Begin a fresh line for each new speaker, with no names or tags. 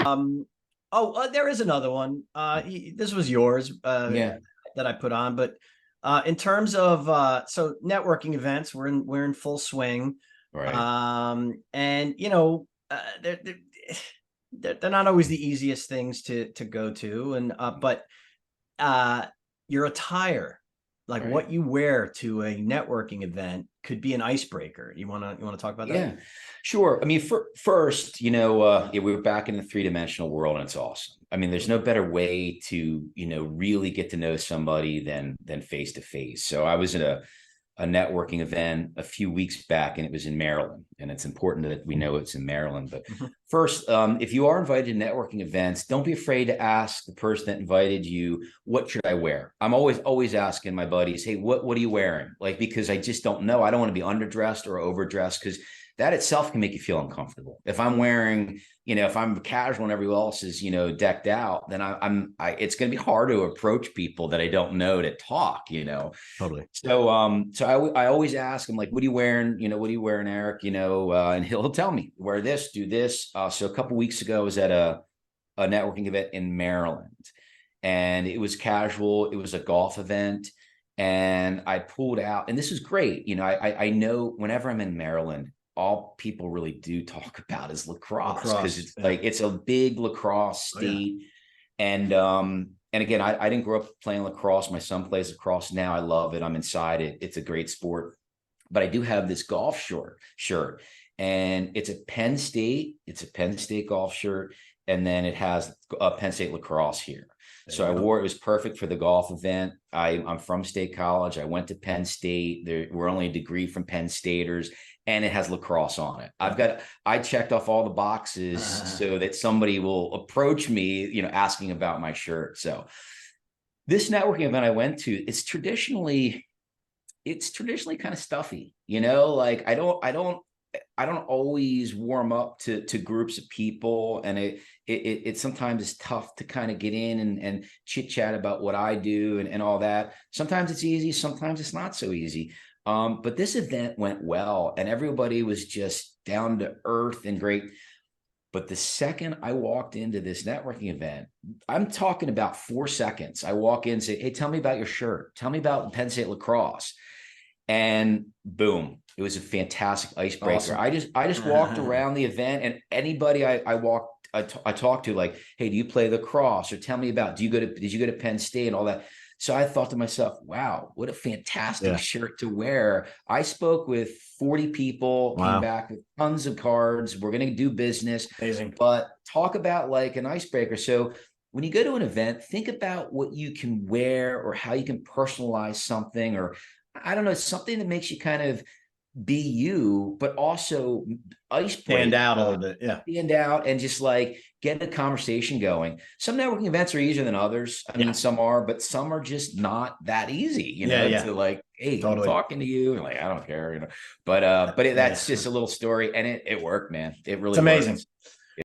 There is another one. This was yours
Yeah.
that I put on, but in terms of so networking events, we're in full swing.
Right.
And they're not always the easiest things to go to, and but your attire, like
Right.
what you wear to a networking event, could be an icebreaker. You want to talk about that?
Yeah, sure. I mean, first, yeah, we were back in the three-dimensional world, and it's awesome. I mean, there's no better way to, really get to know somebody than face to face. So I was at a networking event a few weeks back, and it was in Maryland. And it's important that we know it's in Maryland. But first, if you are invited to networking events, don't be afraid to ask the person that invited you, what should I wear? I'm always asking my buddies, hey, what are you wearing? Like, because I just don't know. I don't want to be underdressed or overdressed, because that itself can make you feel uncomfortable. If I'm wearing, if I'm casual and everyone else is, decked out, then it's going to be hard to approach people that I don't know to talk.
Totally.
So I always ask him, like, what are you wearing? What are you wearing, Eric? And he'll tell me, wear this, do this. So a couple of weeks ago, I was at a networking event in Maryland, and it was casual. It was a golf event, and I pulled out, and this is great. I know whenever I'm in Maryland, all people really do talk about is lacrosse, because it's like, it's a big lacrosse state. And again, I didn't grow up playing lacrosse. My son plays lacrosse now. I love it. I'm inside it. It's a great sport. But I do have this golf shirt, and it's a Penn State. It's a Penn State golf shirt, and then it has a Penn State lacrosse here. So I wore it. It was perfect for the golf event. I'm from State College. I went to Penn State. We're only a degree from Penn Staters, and it has lacrosse on it. I checked off all the boxes so that somebody will approach me, asking about my shirt. So this networking event I went to, it's traditionally kind of stuffy, like I don't always warm up to groups of people, and it sometimes is tough to kind of get in and chit chat about what I do and all that. Sometimes it's easy, sometimes it's not so easy. But this event went well, and everybody was just down to earth and great. But the second I walked into this networking event, I'm talking about 4 seconds. I walk in and say, hey, tell me about your shirt. Tell me about Penn State lacrosse. And boom, it was a fantastic icebreaker.
Awesome.
I just walked around the event, and anybody I talked to, like, hey, do you play lacrosse? Or tell me about, did you go to Penn State and all that? So I thought to myself, wow, what a fantastic shirt to wear. I spoke with 40 people, came back with tons of cards. We're going to do business.
Amazing.
But talk about like an icebreaker. So when you go to an event, think about what you can wear or how you can personalize something, or I don't know, something that makes you kind of be you, but also
Stand out a little bit. Yeah.
Stand out and just like get a conversation going. Some networking events are easier than others. I mean, some are, but some are just not that easy, to like, hey, I'm talking to you. And like, I don't care, but that's just a little story, and it worked, man. It really
amazing.
worked.